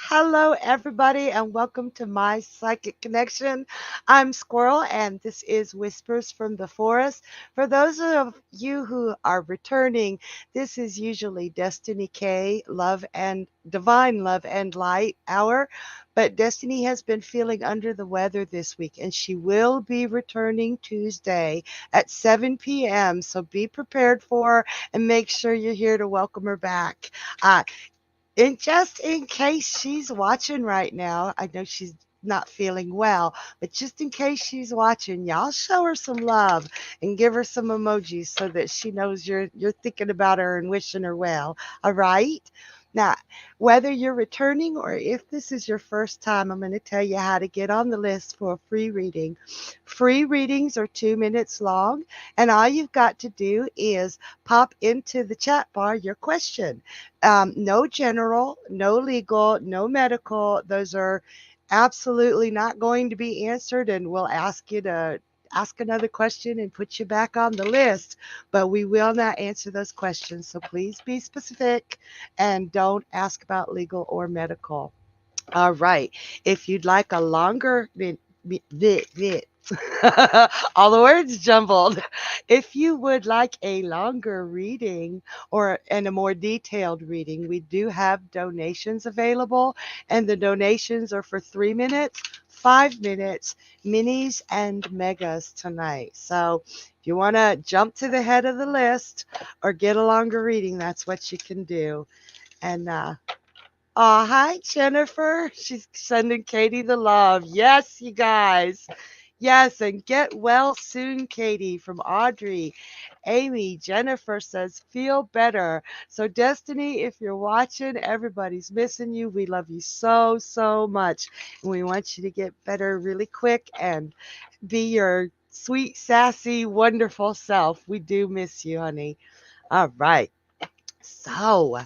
Hello, everybody, and welcome to my Psychic Connection. I'm Squirrel, and this is Whispers from the Forest. For those of you who are returning, this is usually Destiny K, Love and Divine Love and Light Hour. But Destiny has been feeling under the weather this week, and she will be returning Tuesday at 7 p.m. So be prepared for her and make sure you're here to welcome her back. And just in case she's watching right now, I know she's not feeling well, but just in case she's watching, y'all show her some love and give her some emojis so that she knows you're thinking about her and wishing her well. All right? Now, whether you're returning or if this is your first time, I'm going to tell you how to get on the list for a free reading. Free readings are 2 minutes long, and all you've got to do is pop into the chat bar your question. No general, no legal, no medical. Those are absolutely not going to be answered, and we'll ask you to ask another question and put you back on the list. But we will not answer those questions. So please be specific and don't ask about legal or medical. All right. If you'd like a longer all the words jumbled. If you would like a longer reading and a more detailed reading, we do have donations available, and the donations are for 3 minutes, 5 minutes, minis, and megas tonight. So if you want to jump to the head of the list or get a longer reading, that's what you can do. And oh, hi, Jennifer. She's sending Katy the love. Yes, you guys. Yes, and get well soon, Katy, from Audrey. Amy, Jennifer says, feel better. So, Destiny, if you're watching, everybody's missing you. We love you so, so much. And we want you to get better really quick and be your sweet, sassy, wonderful self. We do miss you, honey. All right. So,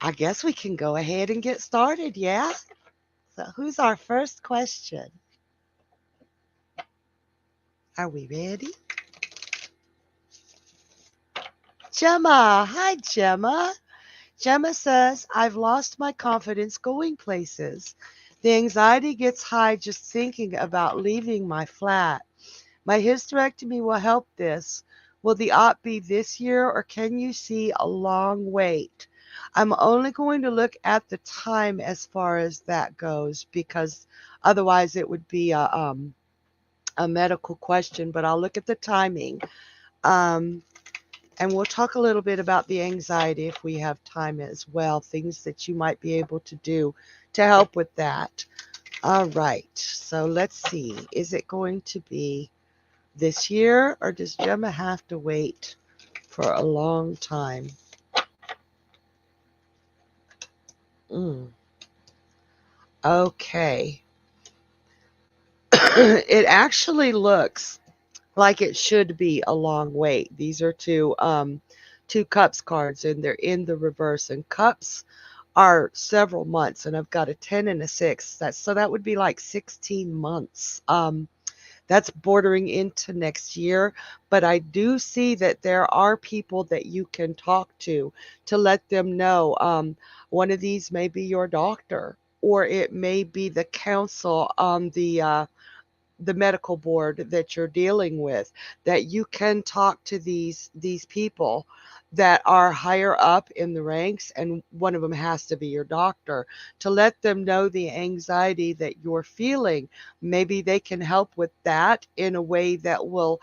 I guess we can go ahead and get started, yeah? So, who's our first question? Are we ready? Gemma. Hi, Gemma. Gemma says, I've lost my confidence going places. The anxiety gets high just thinking about leaving my flat. My hysterectomy will help this. Will the op be this year, or can you see a long wait? I'm only going to look at the time as far as that goes, because otherwise it would be a medical question, but I'll look at the timing. And we'll talk a little bit about the anxiety if we have time as well, things that you might be able to do to help with that. All right, so let's see. Is it going to be this year, or does Gemma have to wait for a long time? Okay. It actually looks like it should be a long wait. These are two cups cards, and they're in the reverse. And cups are several months, and I've got a 10 and a 6. That would be like 16 months. That's bordering into next year, but I do see that there are people that you can talk to let them know. One of these may be your doctor, or it may be the council on the medical board that you're dealing with, that you can talk to these people that are higher up in the ranks, and one of them has to be your doctor, to let them know the anxiety that you're feeling. Maybe they can help with that in a way that will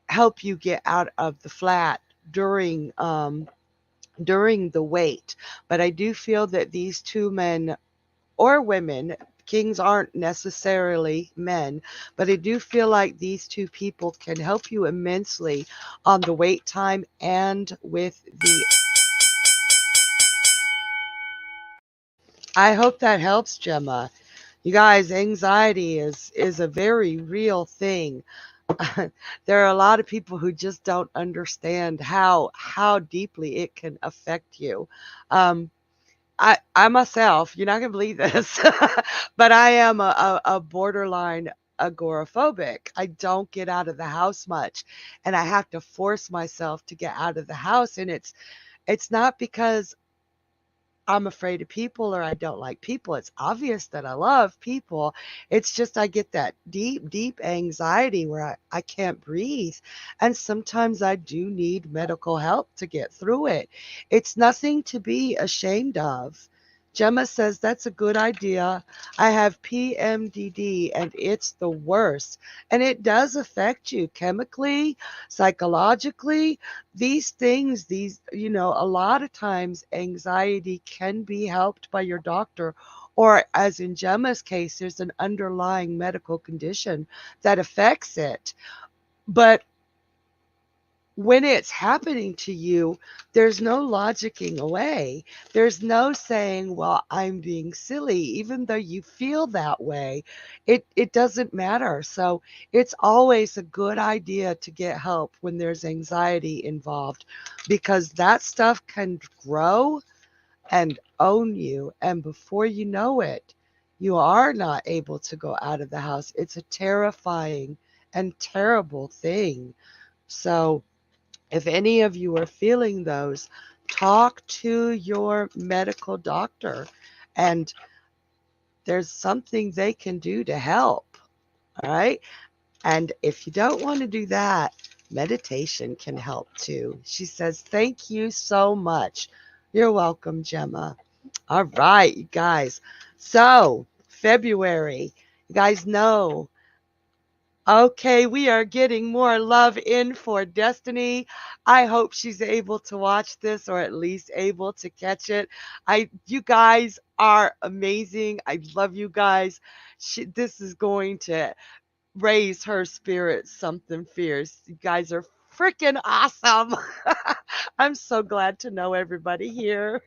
help you get out of the flat during the wait. But I do feel that these two men or women kings aren't necessarily men, but I do feel like these two people can help you immensely on the wait time and with the. I hope that helps, Gemma. You guys, anxiety is a very real thing. There are a lot of people who just don't understand how deeply it can affect you. Um, I myself, you're not gonna believe this, but I am a borderline agoraphobic. I don't get out of the house much, and I have to force myself to get out of the house. And it's not because I'm afraid of people or I don't like people. It's obvious that I love people. It's just I get that deep, deep anxiety where I can't breathe. And sometimes I do need medical help to get through it. It's nothing to be ashamed of. Gemma says that's a good idea. I have PMDD and it's the worst. And it does affect you chemically, psychologically, these things, a lot of times anxiety can be helped by your doctor, or as in Gemma's case, there's an underlying medical condition that affects it. But when it's happening to you, there's no logicking away. There's no saying, well, I'm being silly, even though you feel that way. It doesn't matter. So it's always a good idea to get help when there's anxiety involved, because that stuff can grow and own you. And before you know it, you are not able to go out of the house. It's a terrifying and terrible thing. So if any of you are feeling those, talk to your medical doctor, and there's something they can do to help. All right. And if you don't want to do that, meditation can help too. She says, thank you so much. You're welcome, Gemma. All right, you guys. So, February, you guys know. Okay, we are getting more love in for Destiny. I hope she's able to watch this, or at least able to catch it. You guys are amazing. I love you guys. This is going to raise her spirit something fierce. You guys are freaking awesome. I'm so glad to know everybody here.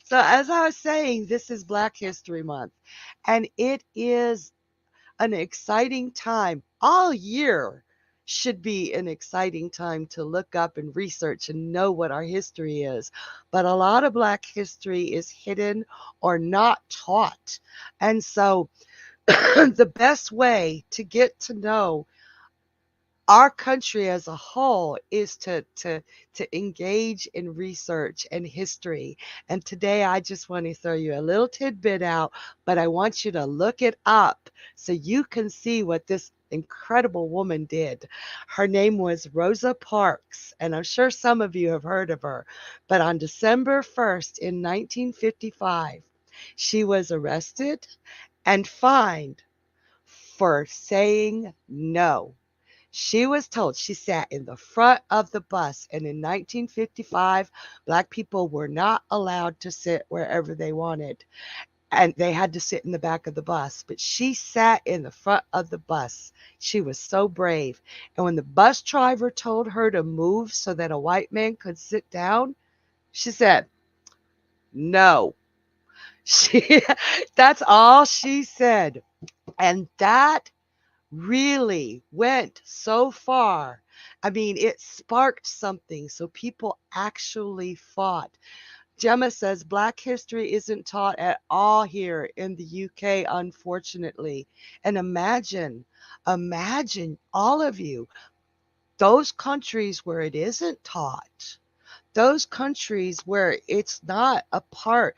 So, as I was saying, this is Black History Month, and it is an exciting time. All year should be an exciting time to look up and research and know what our history is. But a lot of Black history is hidden or not taught. And so the best way to get to know our country as a whole is to engage in research and history. And today I just want to throw you a little tidbit out, but I want you to look it up so you can see what this incredible woman did. Her name was Rosa Parks, and I'm sure some of you have heard of her. But on December 1st in 1955, she was arrested and fined for saying no. She was told, she sat in the front of the bus, and in 1955, Black people were not allowed to sit wherever they wanted, and they had to sit in the back of the bus. But she sat in the front of the bus. She was so brave. And when the bus driver told her to move so that a white man could sit down, she said, no. She, that's all she said. And that really went so far. I mean, it sparked something. So people actually fought. Gemma says Black history isn't taught at all here in the UK, unfortunately. And imagine all of you, those countries where it isn't taught, those countries where it's not a part.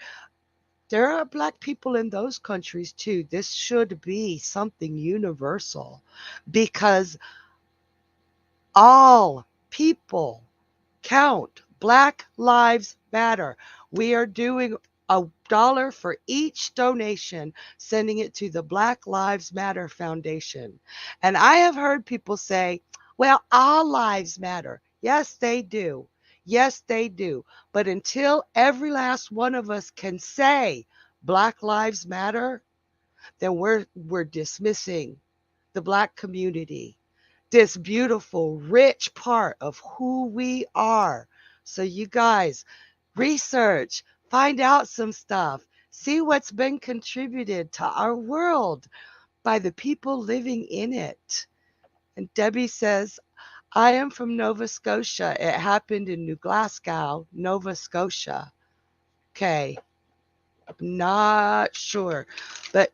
There are Black people in those countries too. This should be something universal, because all people count. Black Lives Matter. We are doing $1 for each donation, sending it to the Black Lives Matter Foundation. And I have heard people say, well, all lives matter. Yes, they do. Yes, they do. But until every last one of us can say Black Lives Matter, then we're dismissing the Black community, this beautiful, rich part of who we are. So you guys, research, find out some stuff, see what's been contributed to our world by the people living in it. And Debbie says, I am from Nova Scotia. It happened in New Glasgow, Nova Scotia. Okay, not sure. But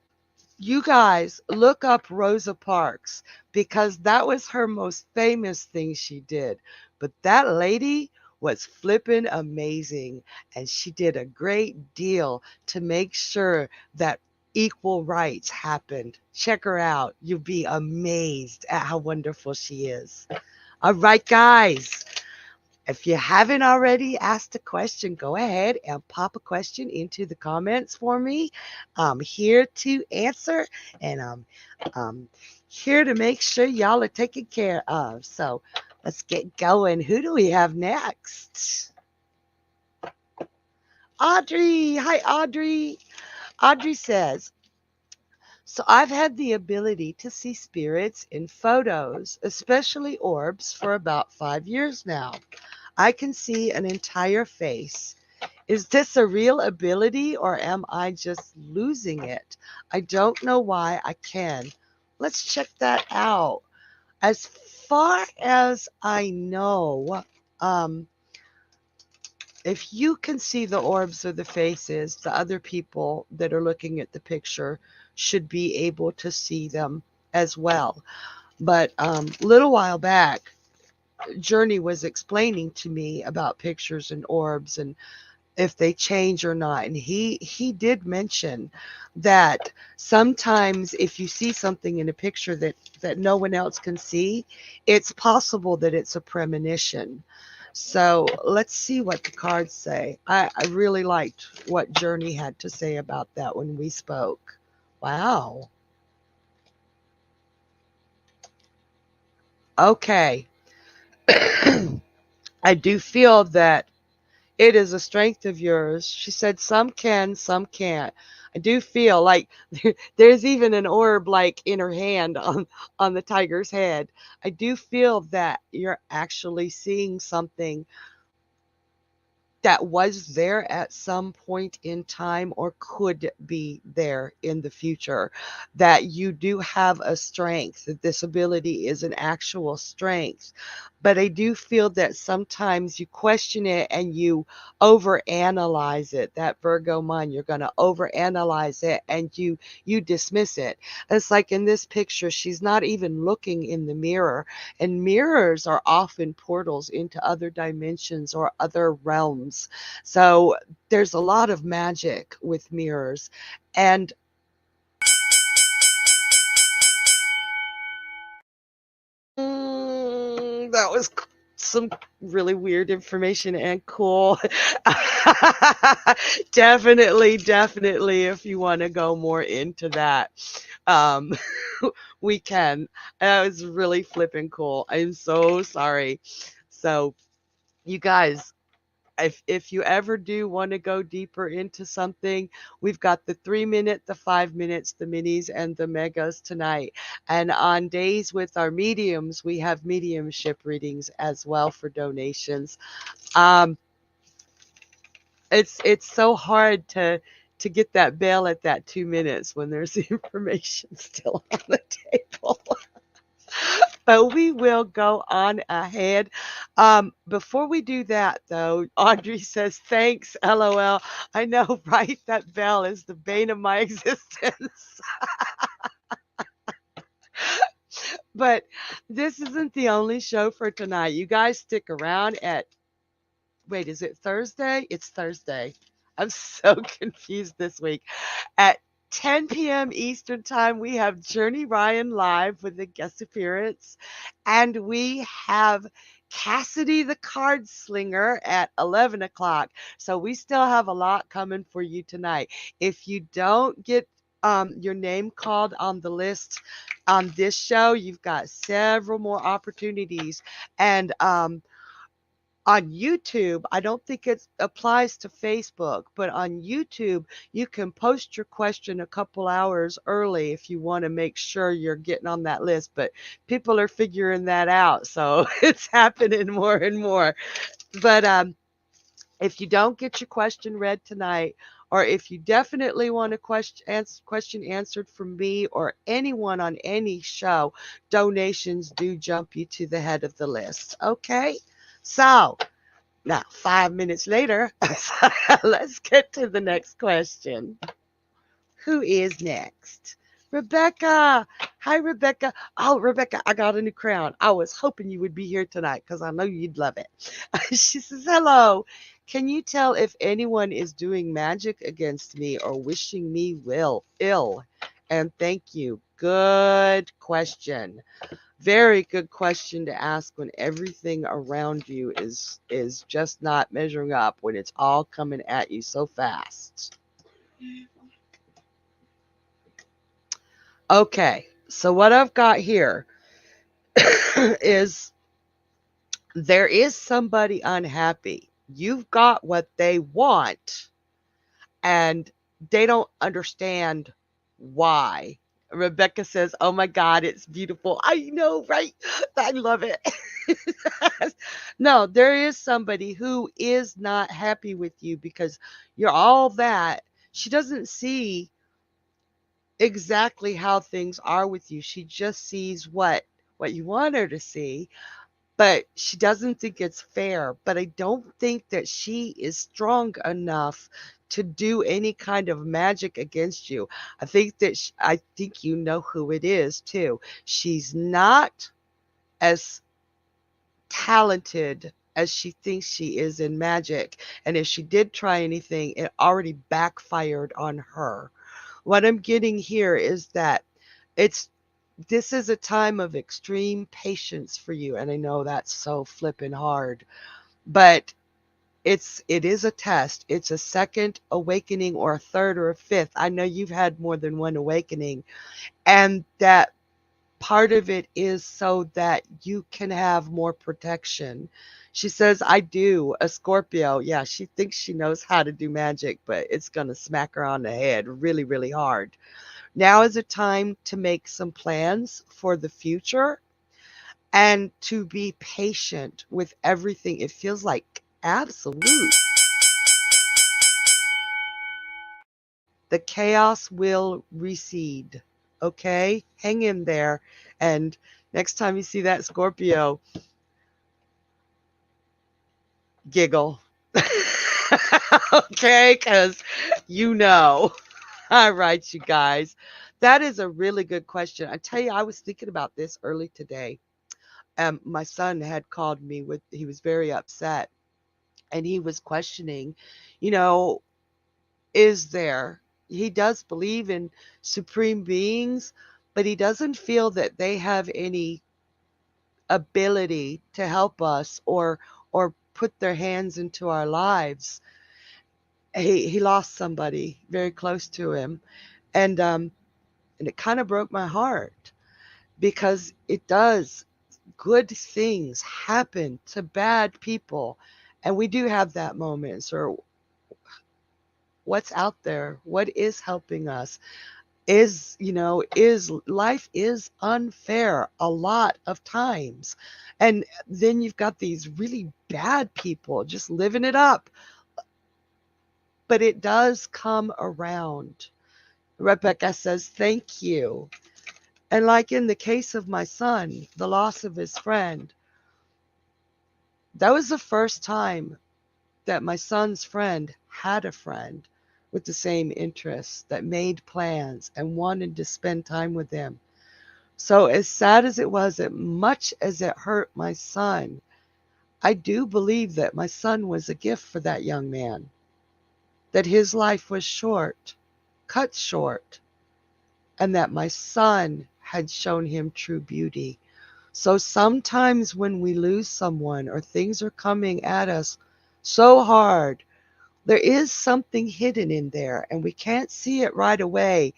you guys look up Rosa Parks because that was her most famous thing she did. But that lady was flippin' amazing, and she did a great deal to make sure that equal rights happened. Check her out. You'll be amazed at how wonderful she is. All right, guys. If you haven't already asked a question, go ahead and pop a question into the comments for me. I'm here to answer, and I'm here to make sure y'all are taken care of. So let's get going. Who do we have next? Audrey. Hi, Audrey. Audrey says, so I've had the ability to see spirits in photos, especially orbs, for about 5 years now. I can see an entire face. Is this a real ability or am I just losing it? I don't know why I can. Let's check that out. As far as I know, um, if you can see the orbs or the faces, the other people that are looking at the picture should be able to see them as well. But a little while back, Journey was explaining to me about pictures and orbs and if they change or not. And he did mention that sometimes if you see something in a picture that no one else can see, it's possible that it's a premonition. So let's see what the cards say. I really liked what Journey had to say about that when we spoke. Wow. Okay. I do feel that it is a strength of yours. She said, some can, some can't. I do feel like there's even an orb like in her hand on the tiger's head. I do feel that you're actually seeing something that was there at some point in time or could be there in the future, that you do have a strength, that this ability is an actual strength. But I do feel that sometimes you question it and you overanalyze it. That Virgo mind, you're going to overanalyze it and you dismiss it. It's like in this picture, she's not even looking in the mirror, and mirrors are often portals into other dimensions or other realms. So there's a lot of magic with mirrors. And that was some really weird information and cool. Definitely, if you want to go more into that, um, we can. That was really flipping cool. I'm so sorry. So, you guys, if you ever do want to go deeper into something, we've got the 3 minute, the 5 minutes, the minis, and the megas tonight. And on days with our mediums, we have mediumship readings as well for donations. Um, it's so hard to get that bell at that 2 minutes when there's information still on the table. But we will go on ahead. Before we do that, though, Audrey says, thanks, LOL. I know, right? That bell is the bane of my existence. But this isn't the only show for tonight. You guys stick around at, wait, is it Thursday? It's Thursday. I'm so confused this week. At 10 p.m. Eastern Time, we have Journey Ryan live with a guest appearance. And we have Cassidy the Card Slinger at 11 o'clock. So we still have a lot coming for you tonight. If you don't get your name called on the list on this show, you've got several more opportunities. And On YouTube, I don't think it applies to Facebook, but on YouTube, you can post your question a couple hours early if you want to make sure you're getting on that list. But people are figuring that out, so it's happening more and more. But if you don't get your question read tonight, or if you definitely want a question answered from me or anyone on any show, donations do jump you to the head of the list. Okay? So, now, 5 minutes later, let's get to the next question. Who is next? Rebecca. Hi, Rebecca. Oh, Rebecca, I got a new crown. I was hoping you would be here tonight because I know you'd love it. She says, hello. Can you tell if anyone is doing magic against me or wishing me ill? And thank you. Good question. Very good question to ask when everything around you is just not measuring up, when it's all coming at you so fast. Okay, so what I've got here is there is somebody unhappy. You've got what they want, and they don't understand why. Rebecca says, oh my God, it's beautiful. I know, right? I love it. No, there is somebody who is not happy with you because you're all that. She doesn't see exactly how things are with you. She just sees what you want her to see, but she doesn't think it's fair. But I don't think that she is strong enough to do any kind of magic against you. I think you know who it is too. She's not as talented as she thinks she is in magic. And if she did try anything, it already backfired on her. What I'm getting here is that it's this is a time of extreme patience for you. And I know that's so flippin' hard, but it is a test. It's a second awakening or a third or a fifth. I know you've had more than one awakening, and that part of it is so that you can have more protection. She says, I do, a Scorpio. Yeah, she thinks she knows how to do magic, but it's going to smack her on the head really, really hard. Now is a time to make some plans for the future and to be patient with everything. It feels like absolute. The chaos will recede. Okay? Hang in there. And next time you see that Scorpio, giggle. Okay? Because you know. All right, you guys. That is a really good question. I tell you, I was thinking about this early today. My son had called me he was very upset, and he was questioning, you know, is there, he does believe in supreme beings, but he doesn't feel that they have any ability to help us or put their hands into our lives. He lost somebody very close to him, and it kind of broke my heart because it does. Good things happen to bad people, and we do have that moments, or what's out there, what is helping us, is life is unfair a lot of times. And then you've got these really bad people just living it up, but it does come around. Rebecca says, thank you. And like in the case of my son, the loss of his friend, that was the first time that my son's friend had a friend with the same interests, that made plans and wanted to spend time with him. So as sad as it was, as much as it hurt my son, I do believe that my son was a gift for that young man, that his life was short, cut short, and that my son had shown him true beauty. So sometimes when we lose someone or things are coming at us so hard, there is something hidden in there and we can't see it right away.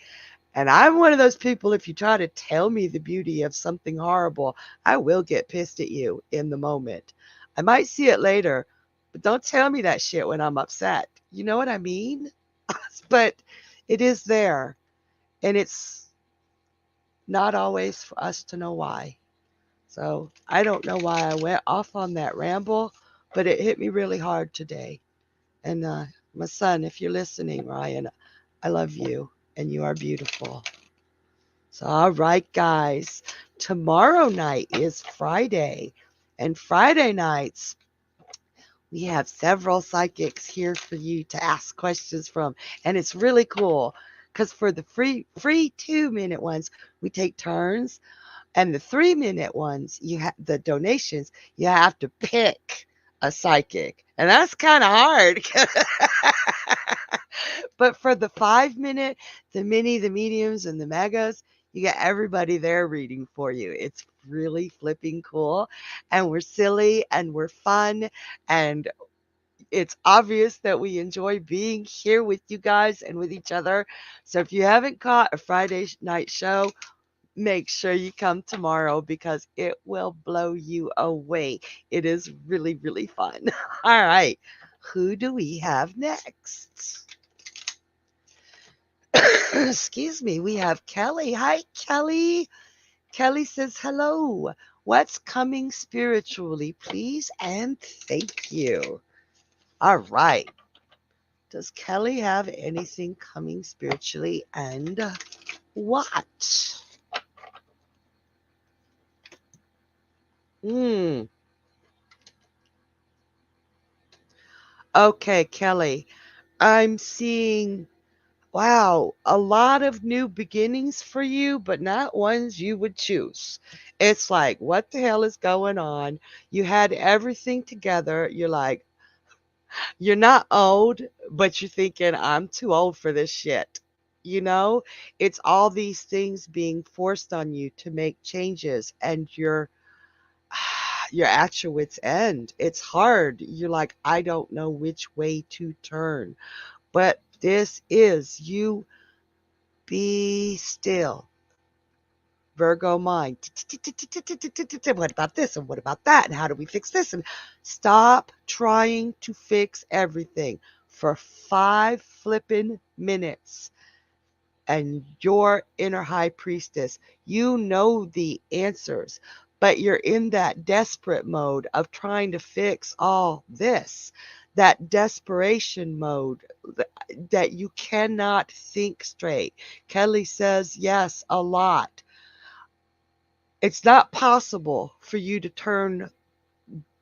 And I'm one of those people, if you try to tell me the beauty of something horrible, I will get pissed at you in the moment. I might see it later, but don't tell me that shit when I'm upset. You know what I mean? But it is there, and it's not always for us to know why. So I don't know why I went off on that ramble, but it hit me really hard today. And my son, if you're listening, Ryan, I love you, and you are beautiful. So, all right, guys, tomorrow night is Friday. And Friday nights, we have several psychics here for you to ask questions from. And it's really cool because for the free 2-minute ones, we take turns. And the 3-minute ones, you have the donations, you have to pick a psychic. And that's kind of hard. But for the 5-minute, the mini, the mediums, and the megas, you get everybody there reading for you. It's really flipping cool. And we're silly and we're fun. And it's obvious that we enjoy being here with you guys and with each other. So if you haven't caught a Friday night show, make sure you come tomorrow because it will blow you away. It is really, really fun. All right. Who do we have next? Excuse me. We have Kelly. Hi, Kelly. Kelly says, hello. What's coming spiritually, please? And thank you. All right. Does Kelly have anything coming spiritually and what? Hmm. Okay, Kelly. I'm seeing, wow, a lot of new beginnings for you, but not ones you would choose. It's like, what the hell is going on? You had everything together. You're like, you're not old, but you're thinking, I'm too old for this shit. You know, it's all these things being forced on you to make changes, and you're at your wit's end. It's hard. You're like, I don't know which way to turn. But this is you. Be still. Virgo mind. What about this? And what about that? And how do we fix this? And stop trying to fix everything for 5 flippin' minutes. And your inner high priestess, you know the answers, but you're in that desperate mode of trying to fix all this, that desperation mode that you cannot think straight. Kelly says yes a lot. It's not possible for you to turn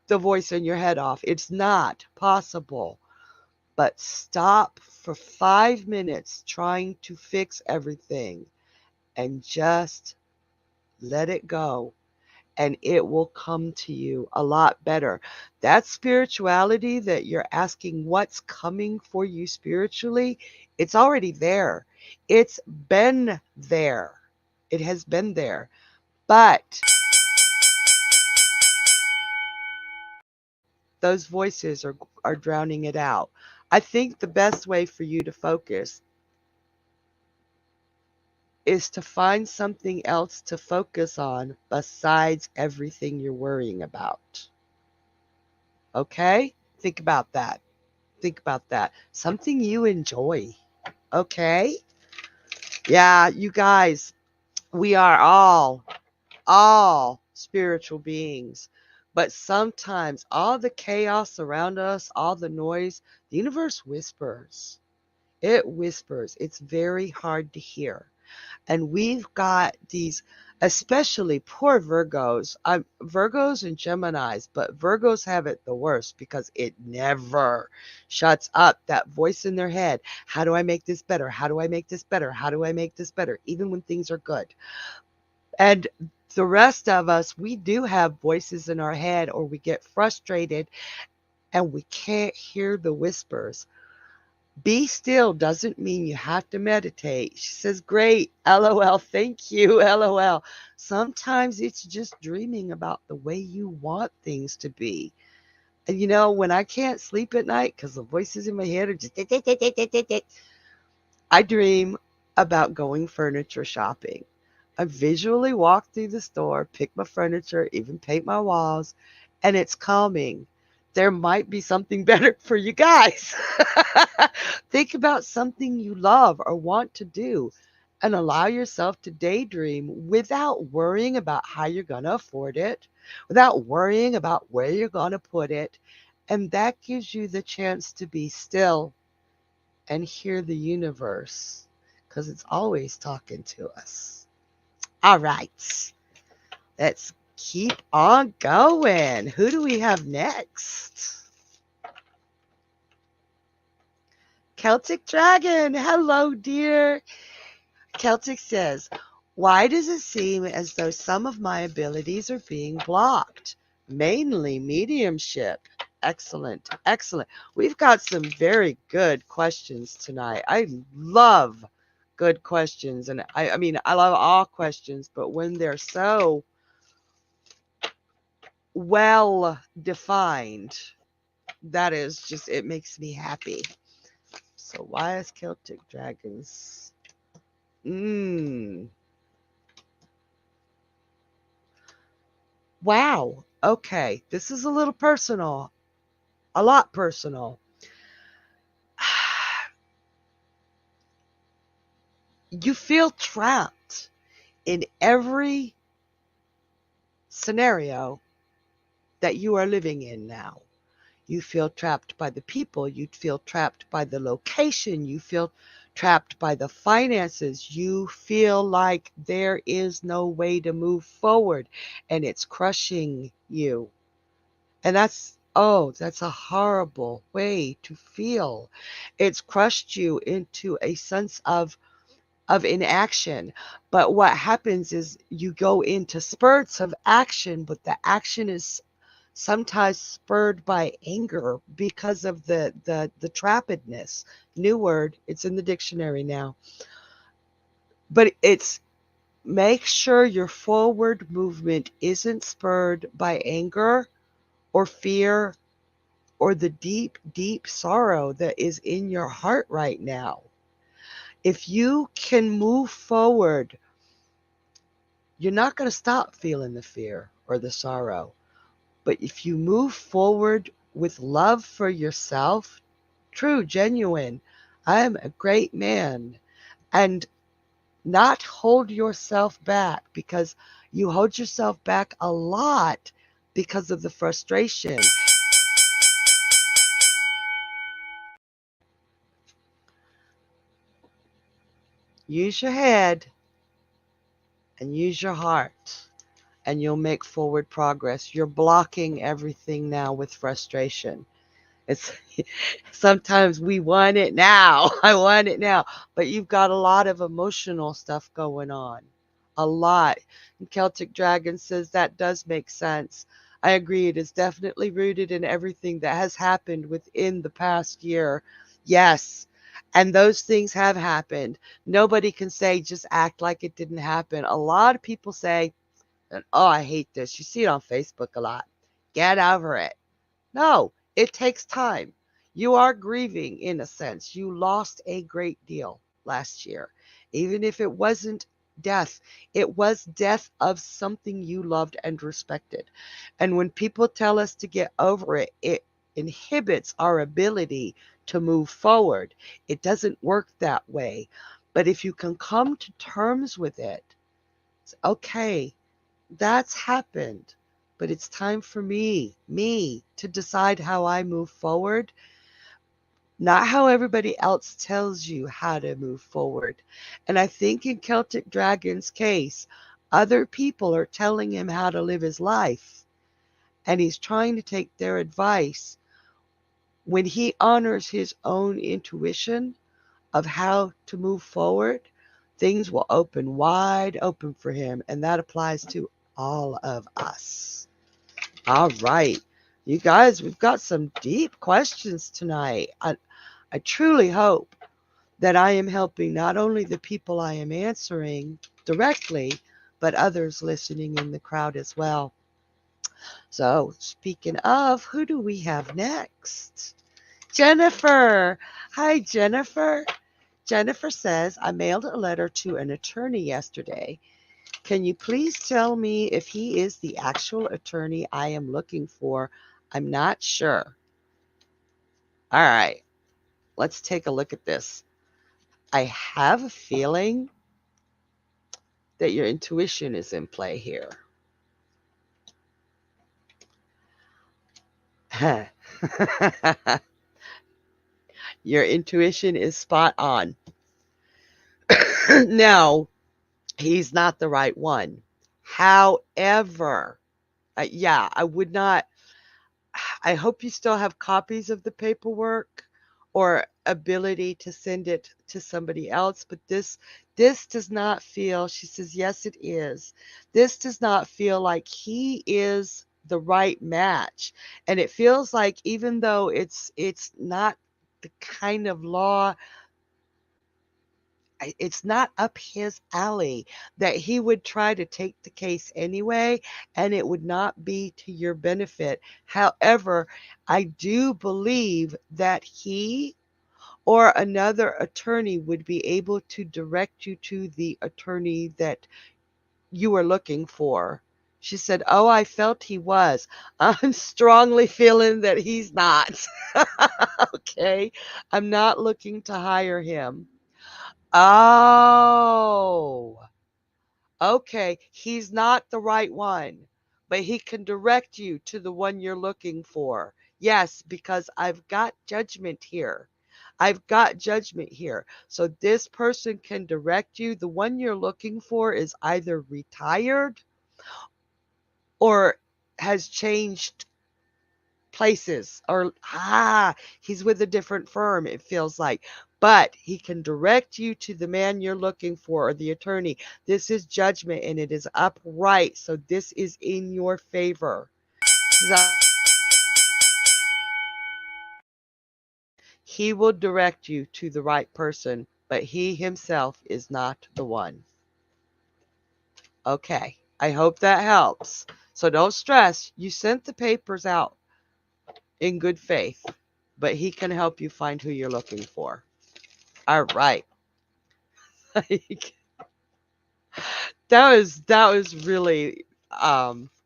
the voice in your head off. It's not possible. But stop for 5 minutes trying to fix everything and just let it go. And it will come to you a lot better. That spirituality that you're asking what's coming for you spiritually, it's already there. It's been there. It has been there. But those voices are drowning it out. I think the best way for you to focus is to find something else to focus on besides everything you're worrying about. Okay? Think about that. Think about that. Something you enjoy. Okay? Yeah, you guys, we are all spiritual beings. But sometimes all the chaos around us, all the noise, the universe whispers. It whispers. It's very hard to hear. And we've got these, especially poor Virgos, Virgos and Geminis, but Virgos have it the worst because it never shuts up. That voice in their head. How do I make this better? How do I make this better? How do I make this better? Even when things are good. And the rest of us, we do have voices in our head, or we get frustrated and we can't hear the whispers. Be still doesn't mean you have to meditate. She says, great, LOL, thank you, LOL. Sometimes it's just dreaming about the way you want things to be. And when I can't sleep at night because the voices in my head are just, I dream about going furniture shopping. I visually walk through the store, pick my furniture, even paint my walls, and it's calming, there might be something better for you guys. Think about something you love or want to do and allow yourself to daydream without worrying about how you're going to afford it, without worrying about where you're going to put it. And that gives you the chance to be still and hear the universe because it's always talking to us. All right, let's keep on going. Who do we have next? Celtic Dragon. Hello, dear. Celtic says, why does it seem as though some of my abilities are being blocked? Mainly mediumship. Excellent. Excellent. We've got some very good questions tonight. I love good questions. And I mean, I love all questions, but when they're so well defined, that is just, it makes me happy. So why is Celtic Dragons? Wow. Okay. This is a little personal. A lot personal. You feel trapped in every scenario that you are living in now. You feel trapped by the people. You feel trapped by the location. You feel trapped by the finances. You feel like there is no way to move forward and it's crushing you. And that's a horrible way to feel. It's crushed you into a sense of inaction. But what happens is you go into spurts of action, but the action is sometimes spurred by anger because of the trappedness. New word, it's in the dictionary now. But it's make sure your forward movement isn't spurred by anger or fear or the deep, deep sorrow that is in your heart right now. If you can move forward, you're not going to stop feeling the fear or the sorrow. But if you move forward with love for yourself, true, genuine, I am a great man, and not hold yourself back, because you hold yourself back a lot because of the frustration. Use your head and use your heart, and you'll make forward progress. You're blocking everything now with frustration. It's sometimes we want it now. I want it now. But you've got a lot of emotional stuff going on. A lot. And Celtic Dragon says that does make sense. I agree. It is definitely rooted in everything that has happened within the past year. Yes. And those things have happened. Nobody can say just act like it didn't happen. A lot of people say, oh, I hate this. You see it on Facebook a lot. Get over it. No, it takes time. You are grieving in a sense. You lost a great deal last year. Even if it wasn't death, it was death of something you loved and respected. And when people tell us to get over it, it inhibits our ability to move forward. It doesn't work that way. But if you can come to terms with it, it's okay, that's happened, but it's time for me to decide how I move forward, not how everybody else tells you how to move forward. And I think in Celtic Dragon's case, other people are telling him how to live his life, and he's trying to take their advice. When he honors his own intuition of how to move forward, things will open wide open for him, and that applies to all of us. All right. You guys, we've got some deep questions tonight. I truly hope that I am helping not only the people I am answering directly, but others listening in the crowd as well. So, speaking of, who do we have next? Jennifer. Hi, Jennifer. Jennifer says, I mailed a letter to an attorney yesterday Can you please tell me if he is the actual attorney I am looking for? I'm not sure. All right, let's take a look at this. I have a feeling that your intuition is in play here. Your intuition is spot on. Now, he's not the right one. However, yeah, I would not. I hope you still have copies of the paperwork or ability to send it to somebody else, but this does not feel, she says, yes, it is. This does not feel like he is the right match. And it feels like even though it's not the kind of law, it's not up his alley, that he would try to take the case anyway, and it would not be to your benefit. However, I do believe that he or another attorney would be able to direct you to the attorney that you were looking for. She said, oh, I felt he was. I'm strongly feeling that he's not. Okay. I'm not looking to hire him. Oh, okay. He's not the right one, but he can direct you to the one you're looking for. Yes, because I've got judgment here. I've got judgment here. So this person can direct you. The one you're looking for is either retired or has changed places, or he's with a different firm, it feels like, but he can direct you to the man you're looking for, or the attorney. This is judgment and it is upright, so this is in your favor. He will direct you to the right person, but he himself is not the one. Okay, I hope that helps. So don't stress, you sent the papers out in good faith, but he can help you find who you're looking for. All right. That was really,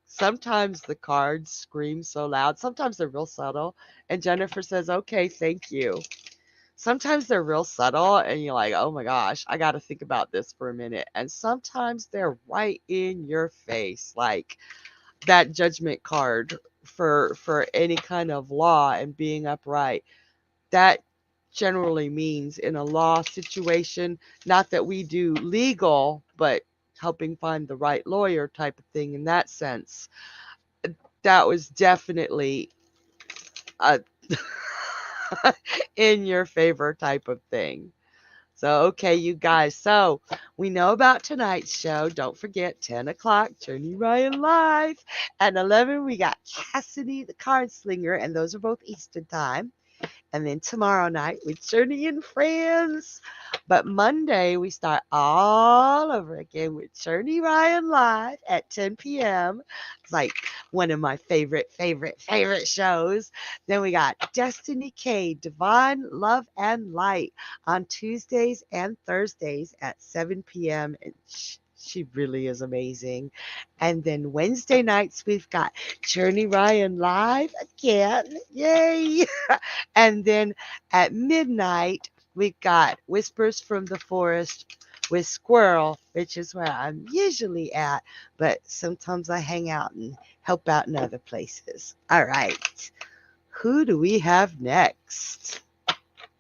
sometimes the cards scream so loud. Sometimes they're real subtle. And Jennifer says, okay, thank you. Sometimes they're real subtle and you're like, oh my gosh, I got to think about this for a minute. And sometimes they're right in your face, like that judgment card for any kind of law and being upright. That generally means in a law situation, not that we do legal, but helping find the right lawyer type of thing in that sense. That was definitely a in your favor type of thing. So, okay, you guys. So, we know about tonight's show. Don't forget, 10 o'clock, Journey Ryan Live. At 11, we got Cassidy the Card Slinger, and those are both Eastern Time. And then tomorrow night with Journey and Friends. But Monday, we start all over again with Journey Ryan Live at 10 p.m. It's like one of my favorite shows. Then we got Destiny K, Divine Love and Light on Tuesdays and Thursdays at 7 p.m. And she really is amazing. And then Wednesday nights, we've got Journey Ryan Live again. Yay! And then at midnight, we've got Whispers from the Forest with Squirrel, which is where I'm usually at, but sometimes I hang out and help out in other places. All right. Who do we have next?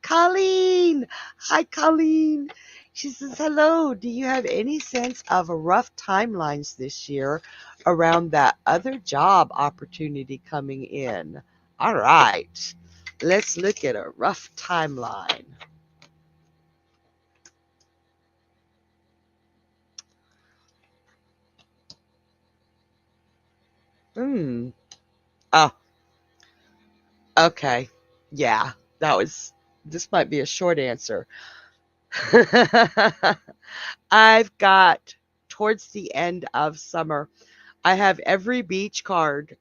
Colleen. Hi, Colleen. She says, hello. Do you have any sense of rough timelines this year around that other job opportunity coming in? All right. Let's look at a rough timeline. Hmm. Oh, okay. Yeah, this might be a short answer. I've got towards the end of summer, I have every beach card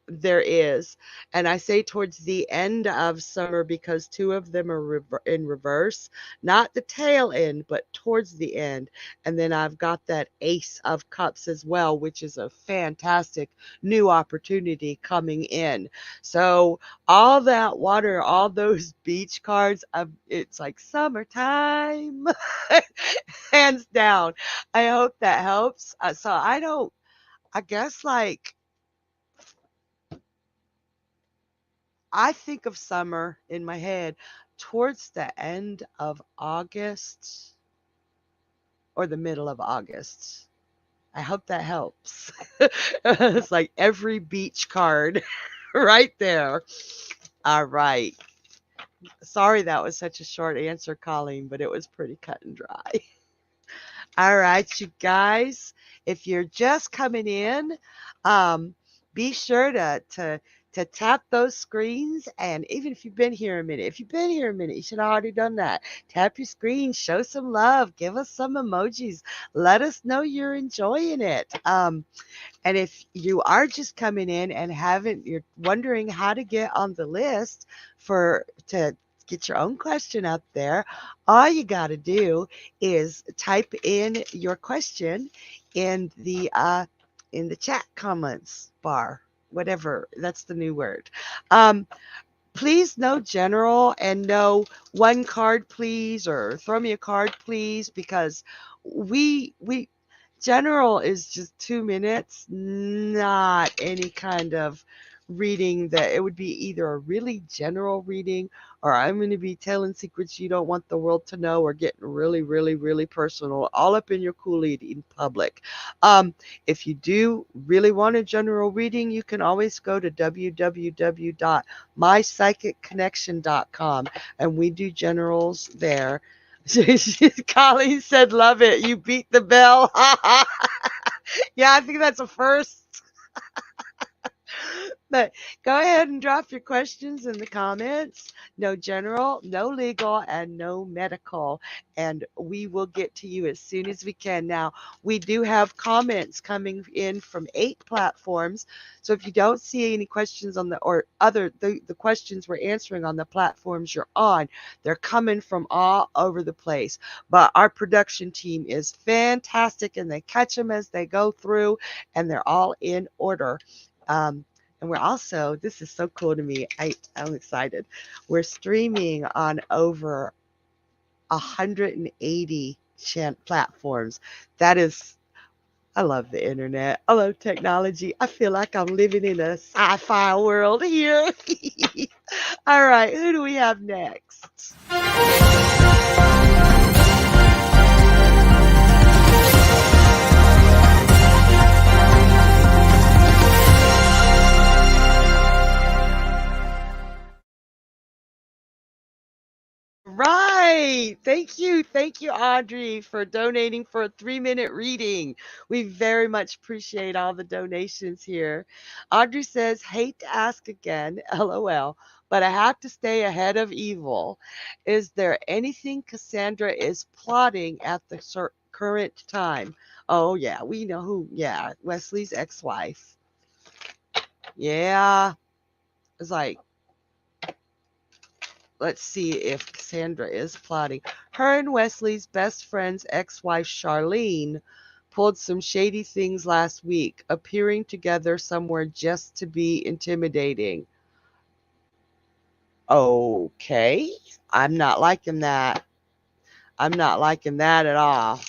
There is. And I say towards the end of summer because two of them are in reverse, not the tail end, but towards the end. And then I've got that Ace of Cups as well, which is a fantastic new opportunity coming in. So all that water, all those beach cards, it's like summertime, hands down. I hope that helps. So I guess like, I think of summer in my head towards the end of August or the middle of August. I hope that helps. It's like every beach card right there. All right. Sorry that was such a short answer, Colleen, but it was pretty cut and dry. All right, you guys, if you're just coming in, um, be sure to tap those screens. And even if you've been here a minute, if you've been here a minute, you should have already done that. Tap your screen, show some love, give us some emojis, let us know you're enjoying it. And if you are just coming in and you're wondering how to get on the list to get your own question up there, all you got to do is type in your question in the chat comments bar, whatever. That's the new word. Um, Please no general and no one card, please, or throw me a card, please, because we general is just 2 minutes, not any kind of reading. That it would be either a really general reading, or I'm going to be telling secrets you don't want the world to know, or getting really, really, really personal, all up in your Kool-Aid in public. If you do really want a general reading, you can always go to www.mypsychicconnection.com, and we do generals there. Colleen said, love it. You beat the bell. Yeah, I think that's a first. But go ahead and drop your questions in the comments. No general, no legal, and no medical. And we will get to you as soon as we can. Now, we do have comments coming in from 8 platforms. So if you don't see any questions on the questions we're answering on the platforms you're on, they're coming from all over the place. But our production team is fantastic, and they catch them as they go through, and they're all in order. And we're also, this is so cool to me. I'm excited. We're streaming on over 180 platforms. That is, I love the internet. I love technology. I feel like I'm living in a sci-fi world here. All right, who do we have next? Right. Thank you, Audrey, for donating for a 3-minute reading. We very much appreciate all the donations here. Audrey says, hate to ask again, LOL, but I have to stay ahead of evil. Is there anything Cassandra is plotting at the current time? Oh, yeah, we know who. Yeah, Wesley's ex-wife. Yeah, it's like, let's see if Cassandra is plotting. Her and Wesley's best friend's ex-wife, Charlene, pulled some shady things last week, appearing together somewhere just to be intimidating. Okay. I'm not liking that. I'm not liking that at all.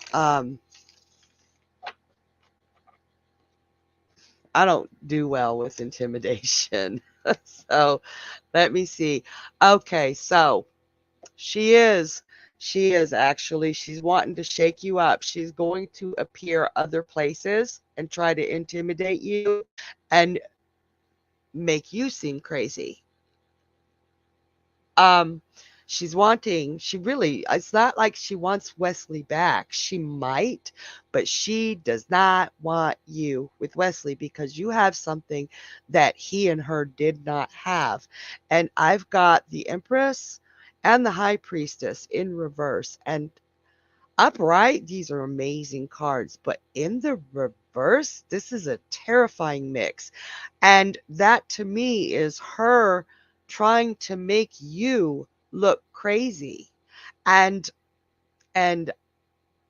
I don't do well with intimidation. So let me see. Okay, so She is. She is actually. She's wanting to shake you up. She's going to appear other places and try to intimidate you and make you seem crazy. Um, it's not like she wants Wesley back. She might, but she does not want you with Wesley because you have something that he and her did not have. And I've got the Empress and the High Priestess in reverse. And upright, these are amazing cards, but in the verse, this is a terrifying mix. And that to me is her trying to make you look crazy and and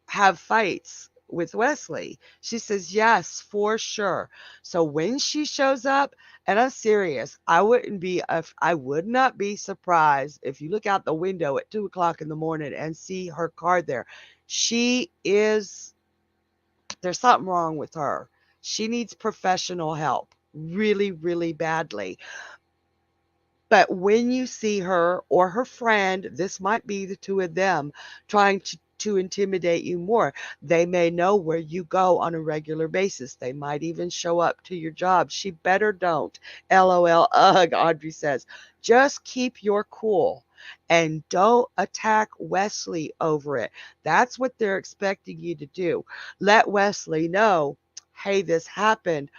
have fights with Wesley. She says, yes, for sure. So when she shows up, and I'm serious, I would not be surprised if you look out the window at 2 o'clock in the morning and see her card there. She is, there's something wrong with her. She needs professional help really, really badly. But when you see her or her friend, this might be the two of them trying to intimidate you more. They may know where you go on a regular basis. They might even show up to your job. She better don't. LOL. Ugh, Audrey says. Just keep your cool and don't attack Wesley over it. That's what they're expecting you to do. Let Wesley know, hey, this happened,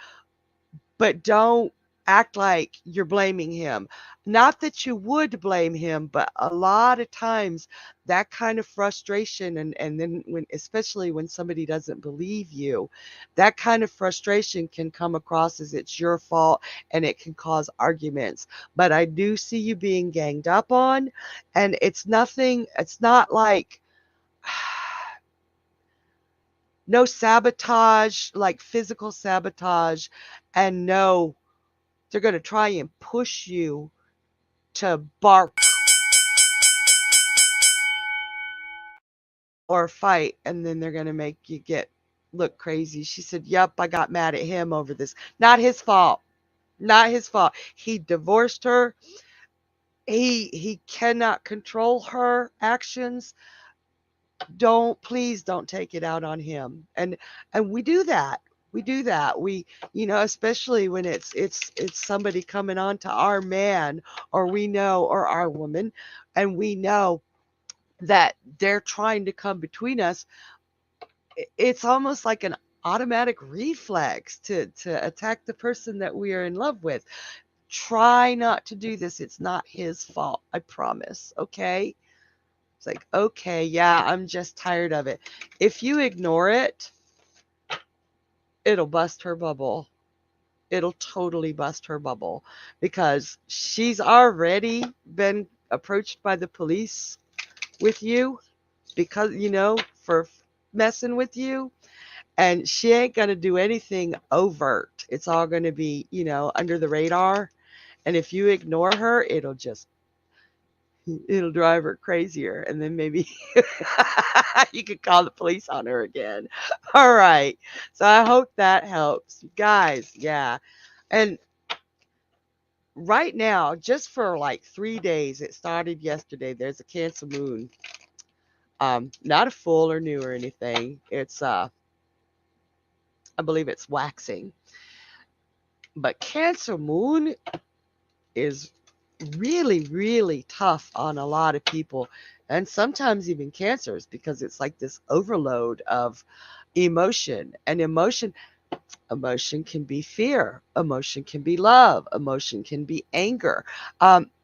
but don't act like you're blaming him. Not that you would blame him, but a lot of times that kind of frustration and then when especially when somebody doesn't believe you, that kind of frustration can come across as it's your fault and it can cause arguments. But I do see you being ganged up on, and it's nothing, it's not like no sabotage, like physical sabotage, and no, they're going to try and push you to bark or fight, and then they're going to make you get look crazy. She said, "Yep, I got mad at him over this. Not his fault. Not his fault. He divorced her. He cannot control her actions. Please don't take it out on him." And we do that. We do that. We, especially when it's somebody coming on to our man, or we know, or our woman, and we know that they're trying to come between us. It's almost like an automatic reflex to attack the person that we are in love with. Try not to do this. It's not his fault. I promise. Okay? It's like, okay, yeah, I'm just tired of it. If you ignore it, it'll bust her bubble. It'll totally bust her bubble because she's already been approached by the police with you because, for messing with you. And she ain't going to do anything overt. It's all going to be, under the radar. And if you ignore her, it'll drive her crazier. And then maybe you could call the police on her again. All right. So I hope that helps. Guys, yeah. And right now, just for like 3 days, it started yesterday. There's a Cancer moon. Not a full or new or anything. It's I believe it's waxing. But Cancer moon is really, really tough on a lot of people, and sometimes even cancers, because it's like this overload of emotion. And emotion can be fear, emotion can be love, emotion can be anger.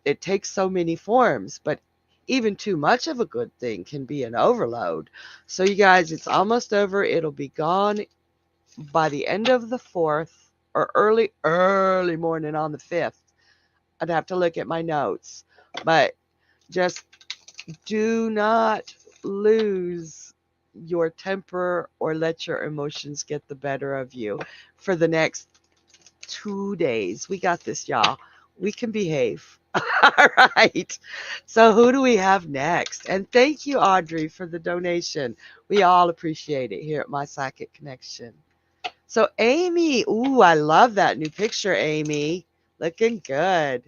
It takes so many forms, but even too much of a good thing can be an overload. So you guys, it's almost over. It'll be gone by the end of the 4th, or early morning on the 5th. I'd have to look at my notes, but just do not lose your temper or let your emotions get the better of you for the next 2 days. We got this, y'all. We can behave. All right. So who do we have next? And thank you, Audrey, for the donation. We all appreciate it here at My Psychic Connection. So Amy, ooh, I love that new picture, Amy. Looking good.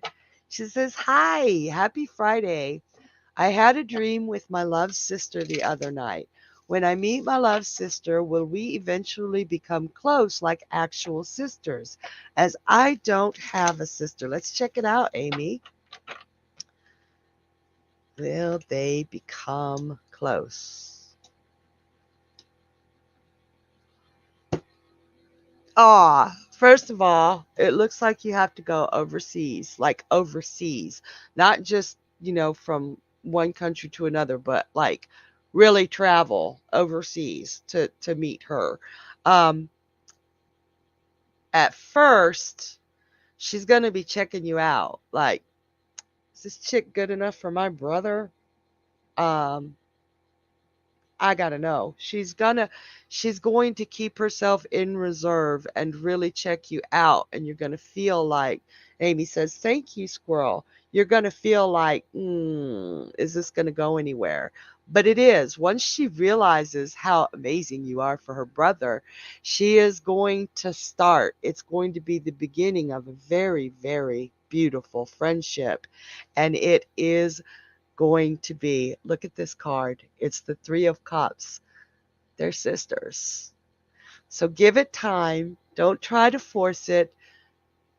She says, hi, happy Friday. I had a dream with my love sister the other night. When I meet my love sister, will we eventually become close like actual sisters? As I don't have a sister. Let's check it out, Amy. Will they become close? First of all, it looks like you have to go overseas, like overseas, not just, from one country to another, but really travel overseas to meet her. Um, At first, she's going to be checking you out. Like, is this chick good enough for my brother? Um, I gotta know. She's going to keep herself in reserve and really check you out. And you're gonna feel like, Amy says, thank you, squirrel. You're gonna feel like, is this gonna go anywhere? But it is. Once she realizes how amazing you are for her brother, she is going to start. It's going to be the beginning of a very, very beautiful friendship. And it is going to be, look at this card. It's the Three of Cups. They're sisters. So give it time. Don't try to force it.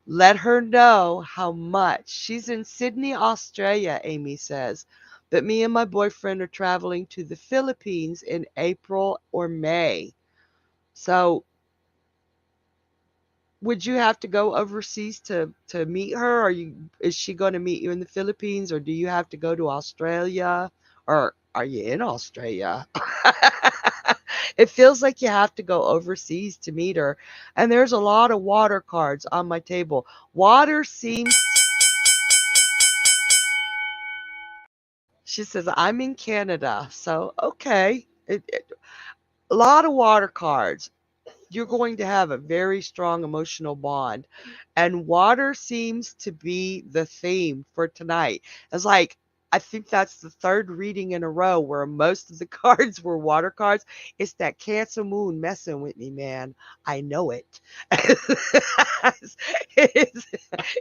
Let her know how much. She's in Sydney, Australia, Amy says. But me and my boyfriend are traveling to the Philippines in April or May. So would you have to go overseas to meet her? Is she going to meet you in the Philippines, or do you have to go to Australia, or are you in Australia? It feels like you have to go overseas to meet her. And there's a lot of water cards on my table. Water seems, she says, I'm in Canada. So, okay. A lot of water cards. You're going to have a very strong emotional bond. And water seems to be the theme for tonight. It's like, I think that's the third reading in a row where most of the cards were water cards. It's that Cancer moon messing with me, man. I know it. it's,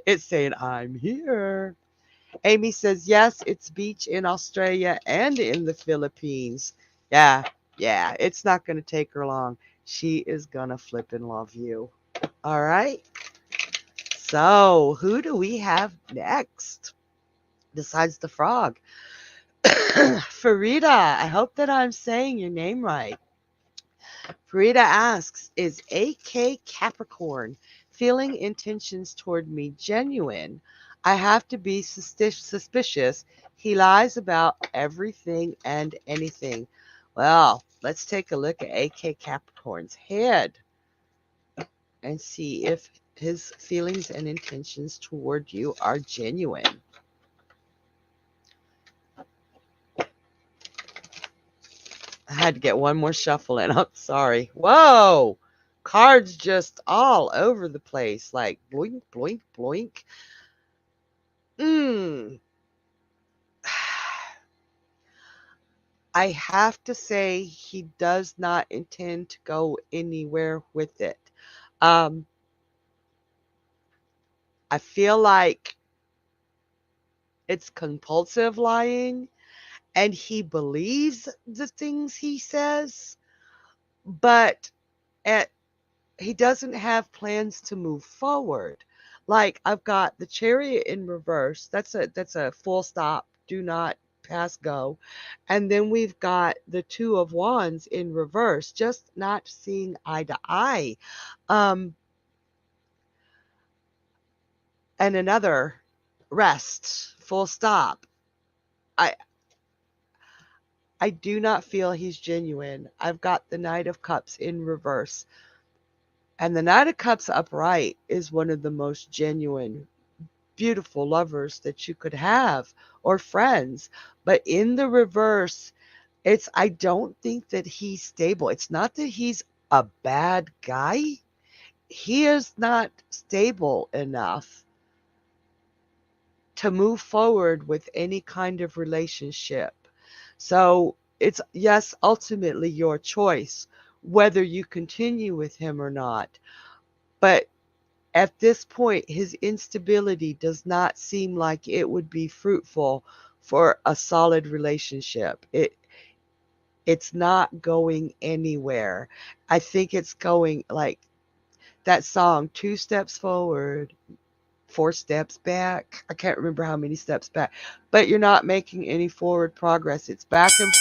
it's saying, I'm here. Amy says, yes, it's beach in Australia and in the Philippines. Yeah, yeah, it's not going to take her long. She is going to flip and love you. All right. So, who do we have next besides the frog? Farida, I hope that I'm saying your name right. Farida asks, is AK Capricorn feeling intentions toward me genuine? I have to be suspicious. He lies about everything and anything. Well, let's take a look at AK Capricorn's head and see if his feelings and intentions toward you are genuine. I had to get one more shuffle in. I'm sorry. Whoa! Cards just all over the place, like bloink, bloink, bloink. Mm. I have to say he does not intend to go anywhere with it. Um, I feel like it's compulsive lying, and he believes the things he says, but at he doesn't have plans to move forward. Like, I've got the Chariot in reverse. That's a full stop. Do not pass go. And then we've got the Two of Wands in reverse, just not seeing eye to eye. Um, and another rest. Full stop. I I do not feel he's genuine. I've got the Knight of Cups in reverse. And the Knight of Cups upright is one of the most genuine, beautiful lovers that you could have, or friends. But in the reverse, I don't think that he's stable. It's not that he's a bad guy. He is not stable enough to move forward with any kind of relationship. So it's, yes, ultimately your choice whether you continue with him or not. But at this point, his instability does not seem like it would be fruitful for a solid relationship. It's not going anywhere. I think it's going like that song, 2 steps forward, 4 steps back. I can't remember how many steps back, but you're not making any forward progress. It's back and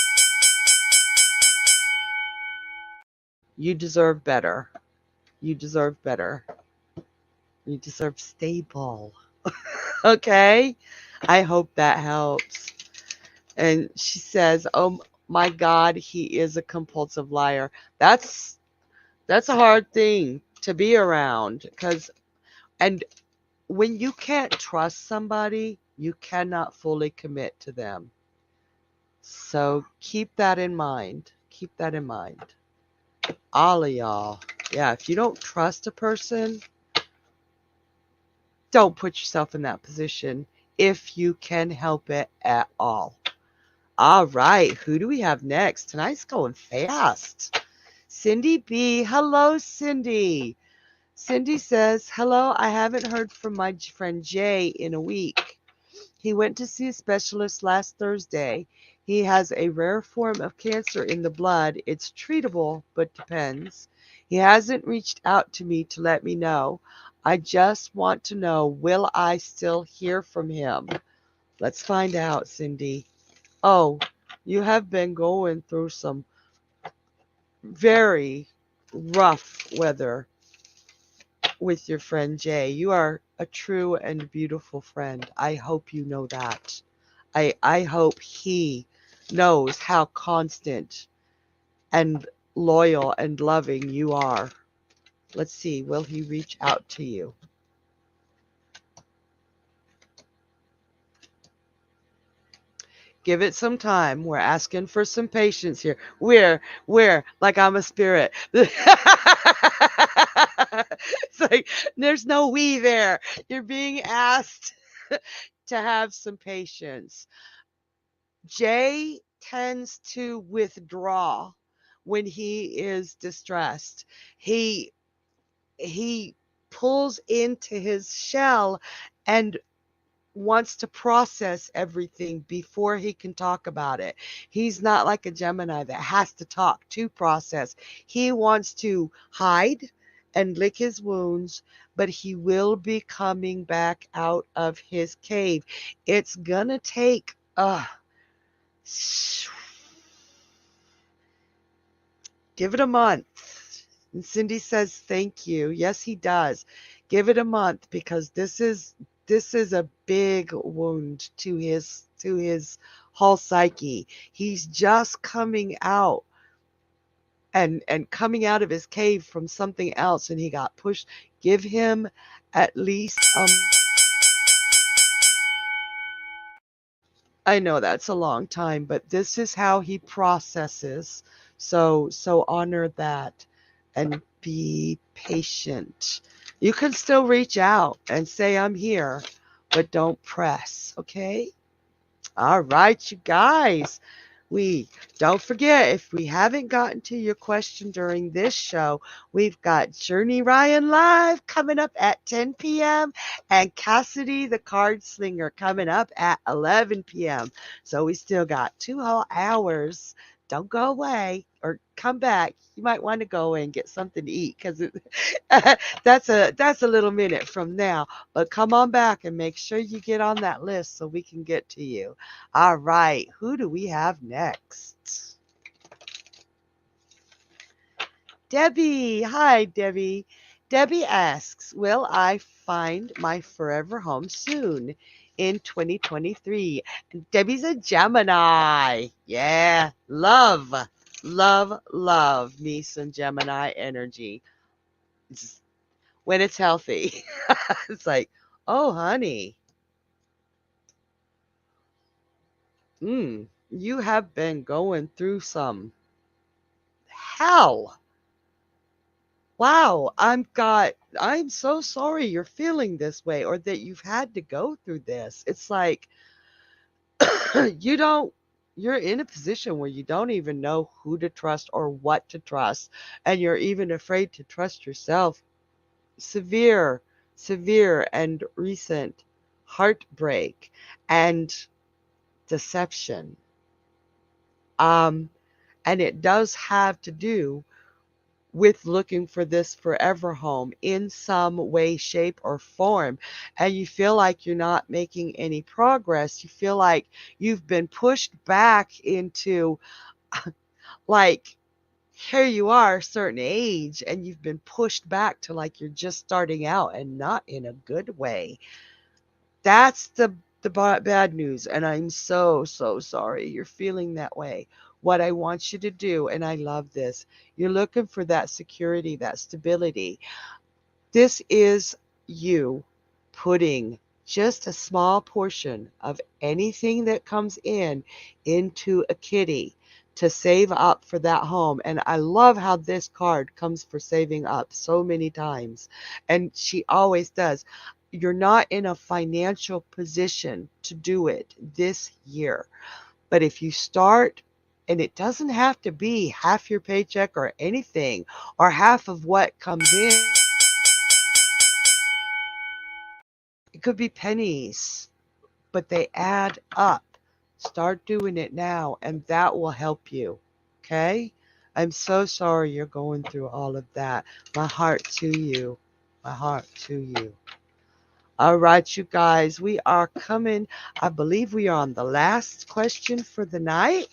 you deserve better. You deserve better. You deserve stable. Okay? I hope that helps. And she says, "Oh my God, he is a compulsive liar." That's a hard thing to be around. And when you can't trust somebody, you cannot fully commit to them. So keep that in mind. Keep that in mind. All of y'all. Yeah, if you don't trust a person, don't put yourself in that position if you can help it at all. All right, who do we have next? Tonight's going fast. Cindy B. Hello, Cindy. Cindy says, hello, I haven't heard from my friend Jay in a week. He went to see a specialist last Thursday. He has a rare form of cancer in the blood. It's treatable, but depends. He hasn't reached out to me to let me know. I just want to know, will I still hear from him? Let's find out, Cindy. Oh, you have been going through some very rough weather with your friend Jay. You are a true and beautiful friend. I hope you know that. I hope he knows how constant and loyal and loving you are. Let's see, will he reach out to you? Give it some time. We're asking for some patience here. We're like I'm a spirit. It's like there's no we there. You're being asked to have some patience. Jay tends to withdraw when he is distressed. He pulls into his shell and wants to process everything before he can talk about it. He's not like a Gemini that has to talk to process. He wants to hide and lick his wounds, but he will be coming back out of his cave. It's gonna take give it a month. And Cindy says thank you. Yes, he does. Give it a month because this is a big wound to his whole psyche. He's just coming out and coming out of his cave from something else and he got pushed. Give him at least I know that's a long time, but this is how he processes. So honor that and be patient. You can still reach out and say I'm here, but don't press, okay? All right, you guys. We don't forget, if we haven't gotten to your question during this show, we've got Journey Ryan live coming up at 10 p.m. and Cassidy the Card Slinger coming up at 11 p.m. So we still got 2 whole hours. Don't go away or come back. You might want to go and get something to eat because that's a little minute from now. But come on back and make sure you get on that list so we can get to you. All right, who do we have next? Debbie. Hi, Debbie. Debbie asks, will I find my forever home soon in 2023? Debbie's a Gemini. Yeah, love me some Gemini energy. When it's healthy. It's like, oh, honey. You have been going through some hell. Wow, I'm so sorry you're feeling this way or that you've had to go through this. It's like you don't you're in a position where you don't even know who to trust or what to trust, and you're even afraid to trust yourself. Severe, severe and recent heartbreak and deception. Um, and it does have to do with looking for this forever home in some way, shape, or form. And you feel like you're not making any progress. You feel like you've been pushed back into, like, here you are, a certain age, and you've been pushed back to like you're just starting out and not in a good way. That's the bad news. And I'm so sorry you're feeling that way. what I want you to do, and I love this, you're looking for that security, that stability. This is you putting just a small portion of anything that comes in into a kitty to save up for that home. And I love how this card comes for saving up so many times. And she always does. You're not in a financial position to do it this year. But if you start, and it doesn't have to be half your paycheck or anything, or half of what comes in, it could be pennies, but they add up. Start doing it now, and that will help you. Okay? I'm so sorry you're going through all of that. My heart to you. My heart to you. All right, you guys, we are coming. I believe we are on the last question for the night.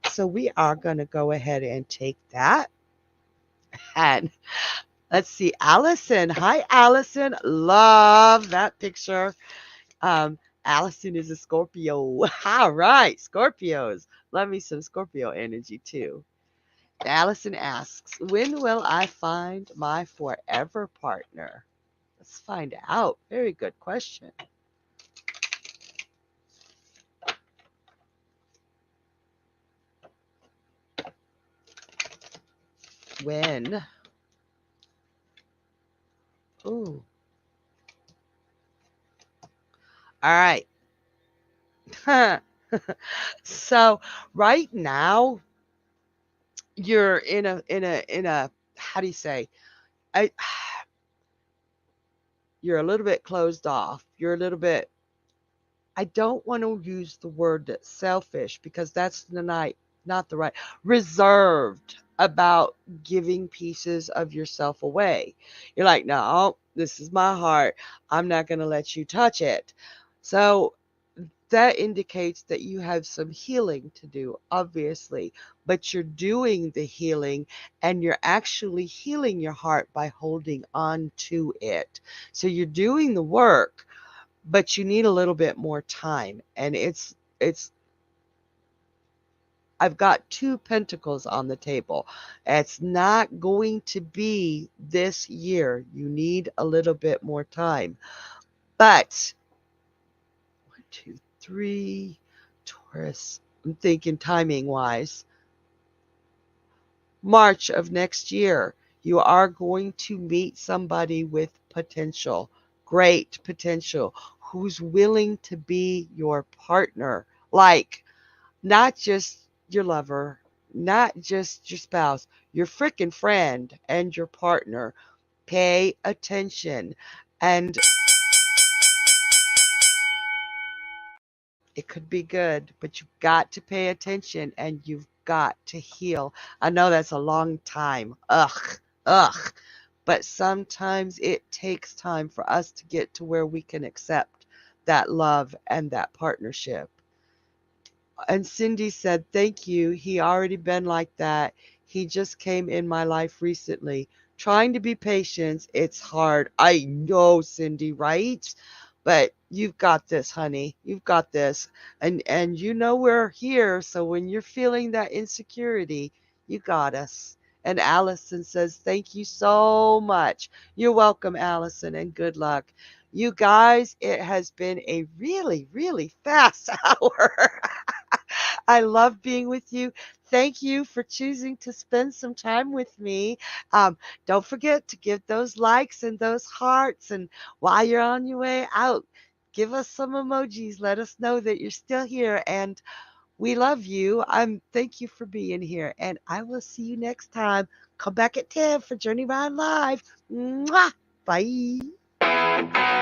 So we are going to go ahead and take that. And let's see, Allison. Hi, Allison. Love that picture. Um, Allison is a Scorpio. All right, Scorpios. Love me some Scorpio energy too. Allison asks, when will I find my forever partner? Let's find out. Very good question. When? Ooh. All right. So right now you're in a how do you say? I you're a little bit closed off. You're a little bit, I don't want to use the word selfish because that's not the right, reserved about giving pieces of yourself away. You're like, no, this is my heart. I'm not going to let you touch it. So that indicates that you have some healing to do, obviously, but you're doing the healing and you're actually healing your heart by holding on to it. So you're doing the work, but you need a little bit more time. And it's I've got two pentacles on the table. It's not going to be this year. You need a little bit more time. But 1, 2, 3, Taurus. I'm thinking timing wise. March of next year, you are going to meet somebody with potential, great potential, who's willing to be your partner. Like, not just your lover, not just your spouse, your freaking friend and your partner. Pay attention. And it could be good, but you've got to pay attention and you've got to heal. I know that's a long time. Ugh, ugh. But sometimes it takes time for us to get to where we can accept that love and that partnership. And Cindy said, thank you. He already been like that. He just came in my life recently. Trying to be patient, it's hard. I know, Cindy, right? But you've got this, honey. You've got this. And you know we're here. So when you're feeling that insecurity, you got us. And Allison says, thank you so much. You're welcome, Allison, and good luck. You guys, it has been a really, really fast hour. I love being with you. Thank you for choosing to spend some time with me. Um, don't forget to give those likes and those hearts. And while you're on your way out, give us some emojis. Let us know that you're still here. And we love you. Thank you for being here. And I will see you next time. Come back at 10 for Journey Ryan Live. Mwah! Bye.